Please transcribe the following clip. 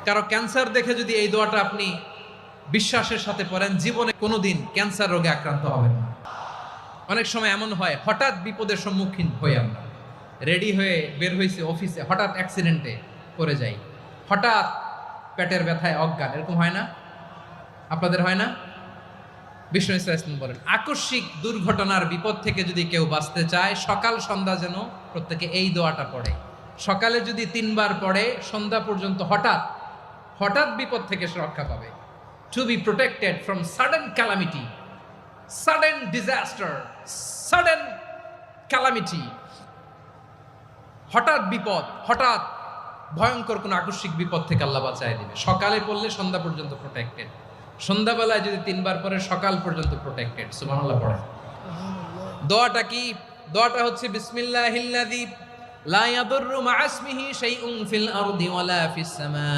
কারো ক্যান্সার দেখে যদি এই দোয়াটা আপনি বিশ্বাসের সাথে পড়েন, জীবনে কোনোদিন ক্যান্সার রোগে আক্রান্ত হবেন না। অনেক সময় এমন হয়, হঠাৎ বিপদের সম্মুখীন হই আমরা, রেডি হয়ে বের হয়েছে অফিসে, হঠাৎ অ্যাক্সিডেন্টে পড়ে যাই, হঠাৎ পেটের ব্যথায় অজ্ঞান, এরকম হয় না? আপনাদের হয় না? বিষ্ণু ইসলাম বলেন, আকস্মিক দুর্ঘটনার বিপদ থেকে যদি কেউ বাঁচতে চায়, সকাল সন্ধ্যা যেন প্রত্যেকে এই দোয়াটা পড়ে। সকালে যদি 3 বার পড়ে, সন্ধ্যা পর্যন্ত হঠাৎ হঠাৎ বিপদ থেকে সে রক্ষা পাবে। To be protected from sudden calamity, sudden disaster, sudden calamity, হঠাৎ বিপদ, হঠাৎ ভয়ঙ্কর কোন আকস্মিক বিপদ থেকে আল্লাহ বাঁচায় দিবে। সকালে পড়লে সন্ধ্যা পর্যন্ত প্রোটেক্টেড, সন্ধ্যাবেলায় যদি 3 বার পরে সকাল পর্যন্ত প্রোটেক্টেড। সুবহানাল্লাহ পড়ে। দোয়াটা কি? দোয়াটা হচ্ছে বিসমিল্লাহিল্লাযী লা ইয়াদুররু মা ইসমিহি শাইউন ফিল আরদি ওয়ালা ফিস সামা।